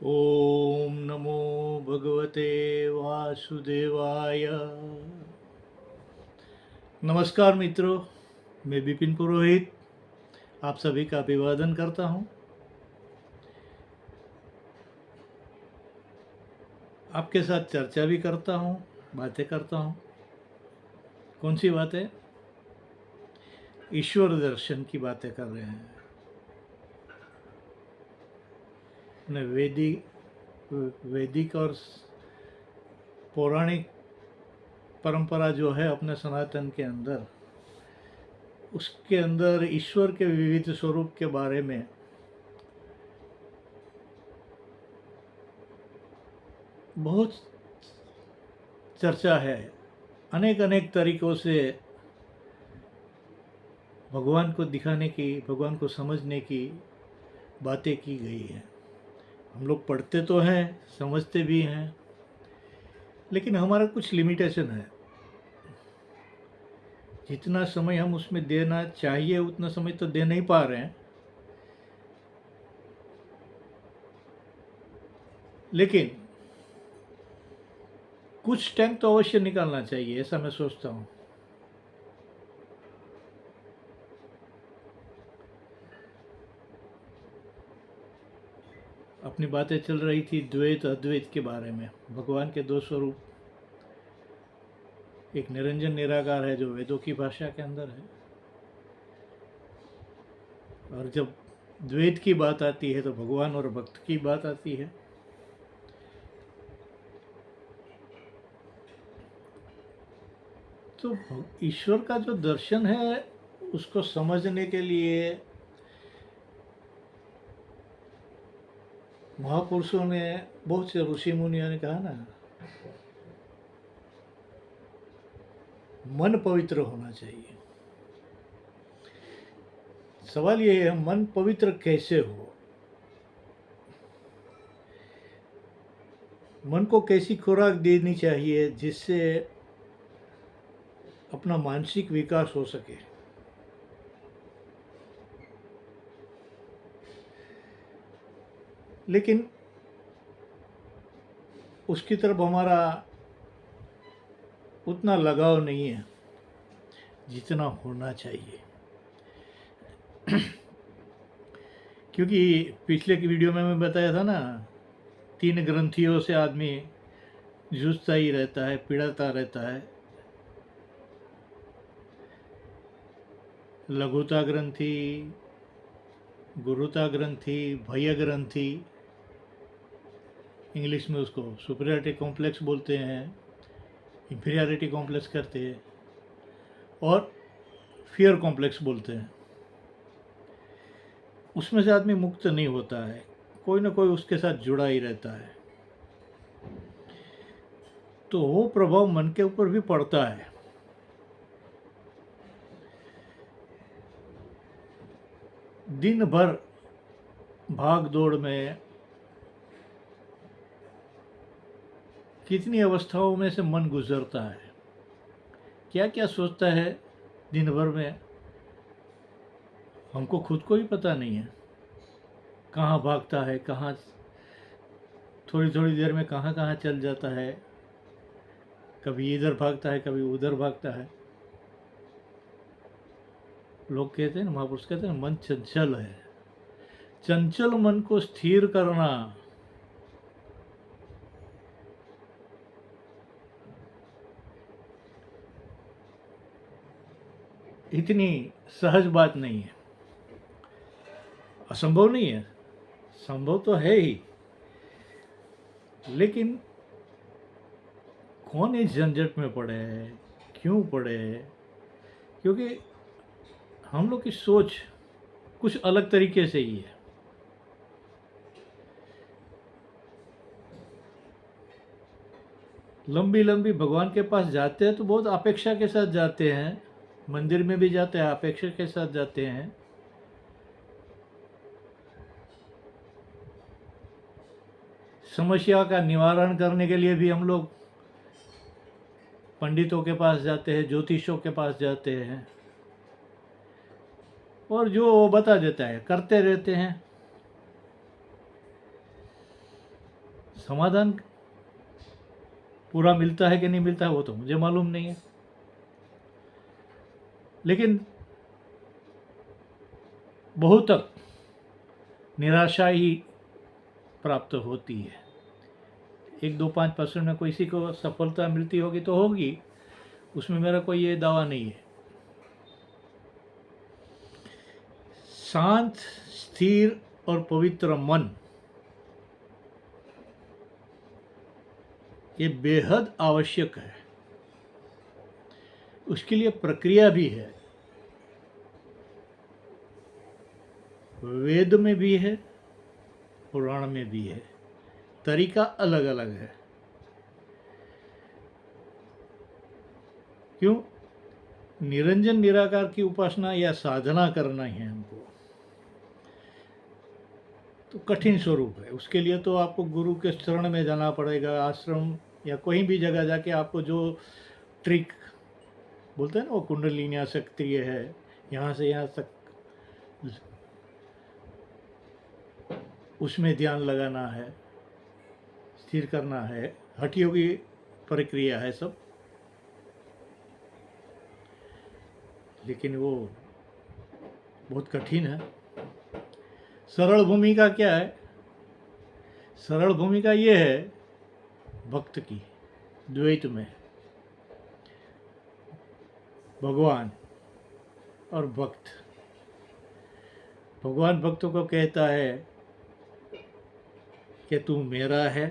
ओम नमो भगवते वासुदेवाय। नमस्कार मित्रों, मैं विपिन पुरोहित आप सभी का अभिवादन करता हूं। आपके साथ चर्चा भी करता हूं, बातें करता हूं। कौन सी बातें? ईश्वर दर्शन की बातें कर रहे हैं। अपने वैदिक और पौराणिक परंपरा जो है अपने सनातन के अंदर, उसके अंदर ईश्वर के विविध स्वरूप के बारे में बहुत चर्चा है। अनेक अनेक तरीकों से भगवान को दिखाने की, भगवान को समझने की बातें की गई है। हम लोग पढ़ते तो हैं, समझते भी हैं, लेकिन हमारा कुछ लिमिटेशन है। जितना समय हम उसमें देना चाहिए उतना समय तो दे नहीं पा रहे हैं, लेकिन कुछ टाइम तो अवश्य निकालना चाहिए, ऐसा मैं सोचता हूँ। अपनी बातें चल रही थी द्वैत अद्वैत के बारे में। भगवान के दो स्वरूप, एक निरंजन निराकार है जो वेदों की भाषा के अंदर है, और जब द्वैत की बात आती है तो भगवान और भक्त की बात आती है। तो ईश्वर का जो दर्शन है उसको समझने के लिए महापुरुषों ने, बहुत से ऋषि मुनियों ने कहा ना, मन पवित्र होना चाहिए। सवाल ये है, मन पवित्र कैसे हो? मन को कैसी खुराक देनी चाहिए जिससे अपना मानसिक विकास हो सके? लेकिन उसकी तरफ हमारा उतना लगाव नहीं है जितना होना चाहिए। क्योंकि पिछले की वीडियो में मैं बताया था ना, 3 ग्रंथियों से आदमी जूझता ही रहता है, पीड़ाता रहता है। लघुता ग्रंथि, गुरुता ग्रंथि, भय ग्रंथि, इंग्लिश में उसको सुपीरियरिटी कॉम्प्लेक्स बोलते हैं, इंफीरियरिटी कॉम्प्लेक्स करते हैं, और फियर कॉम्प्लेक्स बोलते हैं। उसमें से आदमी मुक्त नहीं होता है, कोई ना कोई उसके साथ जुड़ा ही रहता है। तो वो प्रभाव मन के ऊपर भी पड़ता है। दिन भर भाग दौड़ में कितनी अवस्थाओं में से मन गुजरता है, क्या क्या सोचता है दिन भर में, हमको खुद को ही पता नहीं है। कहाँ भागता है, कहाँ थोड़ी थोड़ी देर में कहाँ कहाँ चल जाता है, कभी इधर भागता है, कभी उधर भागता है। लोग कहते हैं ना, महापुरुष कहते हैं, मन चंचल है। चंचल मन को स्थिर करना इतनी सहज बात नहीं है। असंभव नहीं है, संभव तो है ही, लेकिन कौन इस झंझट में पड़े है, क्यों पड़े है? क्योंकि हम लोग की सोच कुछ अलग तरीके से ही है। लंबी लंबी भगवान के पास जाते हैं तो बहुत अपेक्षा के साथ जाते हैं, मंदिर में भी जाते हैं अपेक्षा के साथ जाते हैं। समस्या का निवारण करने के लिए भी हम लोग पंडितों के पास जाते हैं, ज्योतिषों के पास जाते हैं, और जो वो बता देता है करते रहते हैं। समाधान पूरा मिलता है कि नहीं मिलता है वो तो मुझे मालूम नहीं है, लेकिन बहुत तक निराशा ही प्राप्त होती है। 1-2-5% में किसी को सफलता मिलती होगी तो होगी, उसमें मेरा कोई ये दावा नहीं है। शांत, स्थिर और पवित्र मन ये बेहद आवश्यक है। उसके लिए प्रक्रिया भी है, वेद में भी है, पुराण में भी है, तरीका अलग अलग है। क्यों? निरंजन निराकार की उपासना या साधना करना ही है हमको, तो कठिन स्वरूप है। उसके लिए तो आपको गुरु के शरण में जाना पड़ेगा, आश्रम या कोई भी जगह जाके आपको जो ट्रिक बोलते हैं ना, वो कुंडलिनी सक्रिय है, यहाँ से यहाँ तक उसमें ध्यान लगाना है, स्थिर करना है, हठियों की प्रक्रिया है सब। लेकिन वो बहुत कठिन है। सरल भूमिका क्या है? सरल भूमिका ये है भक्त की, द्वैत में भगवान और भक्त। भगवान भक्तों को कहता है कि तू मेरा है,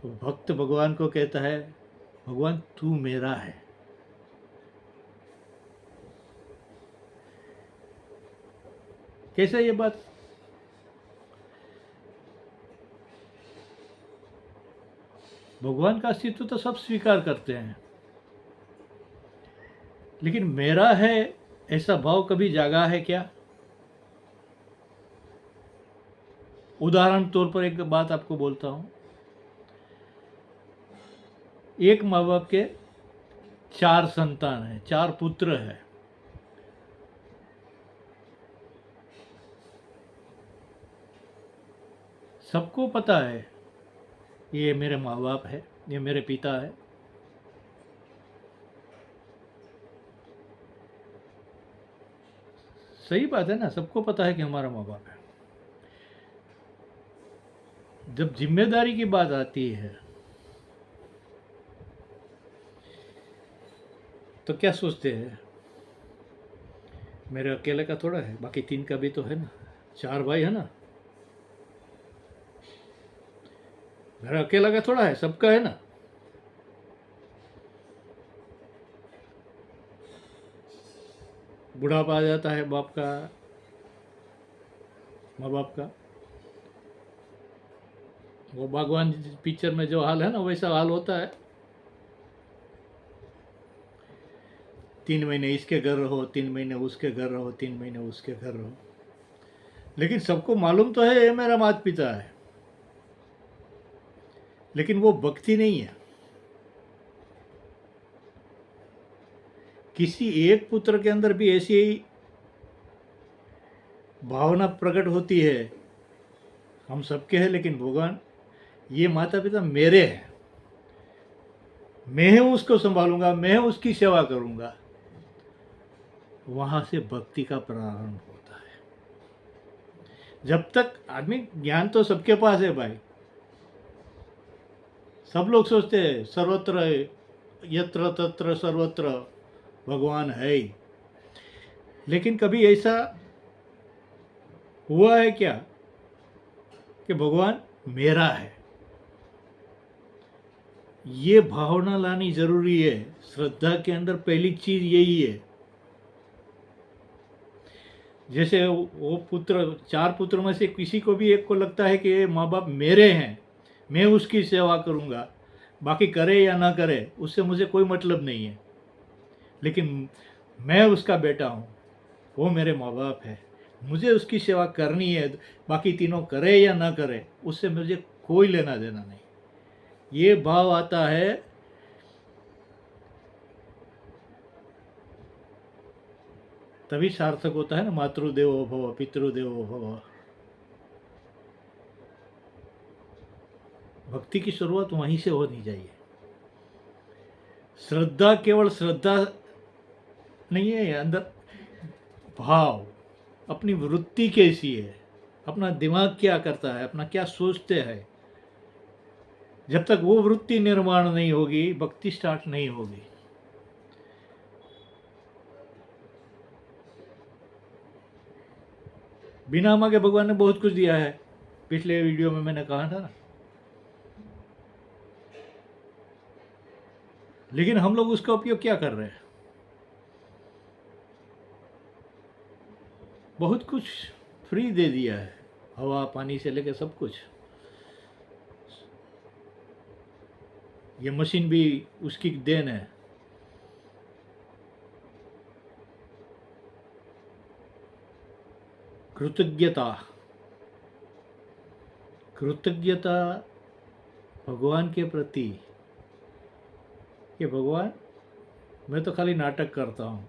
भक्त भगवान को कहता है भगवान तू मेरा है। कैसे ये बात? भगवान का अस्तित्व तो सब स्वीकार करते हैं, लेकिन मेरा है ऐसा भाव कभी जागा है क्या? उदाहरण तौर पर एक बात आपको बोलता हूं। एक माँ बाप के 4 संतान हैं, 4 पुत्र हैं। सबको पता है ये मेरे माँ बाप है, ये मेरे पिता है। सही बात है ना, सबको पता है कि हमारा माँ बाप है। जब जिम्मेदारी की बात आती है तो क्या सोचते हैं, मेरे अकेले का थोड़ा है, बाकी 3 का भी तो है ना, 4 भाई है ना, मेरा अकेला का थोड़ा है, सबका है ना। बुढ़ापा आ जाता है बाप का, माँ बाप का, वो भगवान पिक्चर में जो हाल है ना वैसा हाल होता है। 3 महीने इसके घर रहो, 3 महीने उसके घर रहो, 3 महीने उसके घर रहो, लेकिन सबको मालूम तो है ये मेरा माता पिता है, लेकिन वो भक्ति नहीं है। किसी एक पुत्र के अंदर भी ऐसी ही भावना प्रकट होती है, हम सबके हैं, लेकिन भगवान ये माता पिता मेरे हैं, मैं उसको संभालूंगा, मैं उसकी सेवा करूंगा। वहां से भक्ति का प्रारंभ होता है। जब तक आदमी, ज्ञान तो सबके पास है भाई, सब लोग सोचते हैं सर्वत्र यत्र तत्र सर्वत्र भगवान है ही, लेकिन कभी ऐसा हुआ है क्या कि भगवान मेरा है? ये भावना लानी जरूरी है। श्रद्धा के अंदर पहली चीज यही है। जैसे वो पुत्र, 4 पुत्र में से किसी को भी एक को लगता है कि ये माँ बाप मेरे हैं, मैं उसकी सेवा करूंगा, बाकी करे या ना करे उससे मुझे कोई मतलब नहीं है, लेकिन मैं उसका बेटा हूँ, वो मेरे माँ बाप है, मुझे उसकी सेवा करनी है, बाकी तीनों करे या ना करे उससे मुझे कोई लेना देना नहीं। ये भाव आता है तभी सार्थक होता है ना, मातृदेवो भव पितृदेवो भव। भक्ति की शुरुआत वहीं से होनी चाहिए। श्रद्धा केवल श्रद्धा नहीं है, अंदर भाव, अपनी वृत्ति कैसी है, अपना दिमाग क्या करता है, अपना क्या सोचते हैं, जब तक वो वृत्ति निर्माण नहीं होगी भक्ति स्टार्ट नहीं होगी। बिना मांगे भगवान ने बहुत कुछ दिया है, पिछले वीडियो में मैंने कहा था ना। लेकिन हम लोग उसका उपयोग क्या कर रहे हैं? बहुत कुछ फ्री दे दिया है, हवा पानी से लेकर सब कुछ। ये मशीन भी उसकी देन है। कृतज्ञता, कृतज्ञता भगवान के प्रति कि भगवान मैं तो खाली नाटक करता हूँ,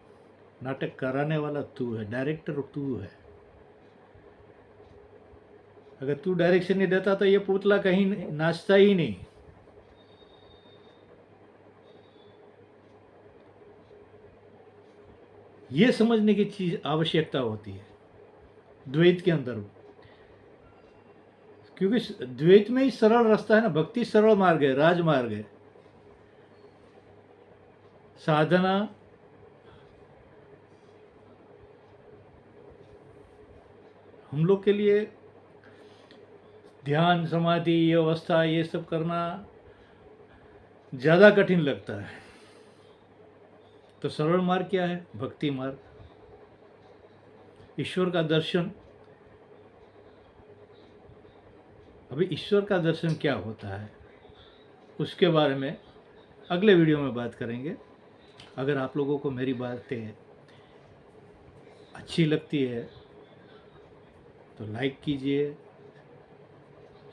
नाटक कराने वाला तू है, डायरेक्टर तू है। अगर तू डायरेक्शन नहीं देता तो ये पुतला कहीं नाचता ही नहीं। ये समझने की चीज आवश्यकता होती है द्वैत के अंदर, क्योंकि द्वैत में ही सरल रास्ता है ना। भक्ति सरल मार्ग है, राजमार्ग है। साधना हम लोग के लिए ध्यान समाधि ये अवस्था ये सब करना ज़्यादा कठिन लगता है। तो सरल मार्ग क्या है? भक्ति मार्ग। ईश्वर का दर्शन। अभी ईश्वर का दर्शन क्या होता है उसके बारे में अगले वीडियो में बात करेंगे। अगर आप लोगों को मेरी बातें अच्छी लगती है तो लाइक कीजिए,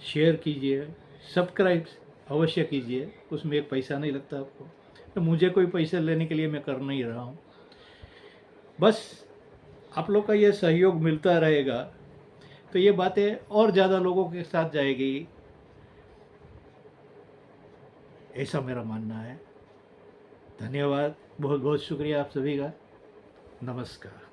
शेयर कीजिए, सब्सक्राइब अवश्य कीजिए। उसमें एक पैसा नहीं लगता आपको, तो मुझे कोई पैसे लेने के लिए मैं कर नहीं रहा हूँ। बस आप लोग का ये सहयोग मिलता रहेगा तो ये बातें और ज़्यादा लोगों के साथ जाएगी, ऐसा मेरा मानना है। धन्यवाद, बहुत बहुत शुक्रिया आप सभी का। नमस्कार।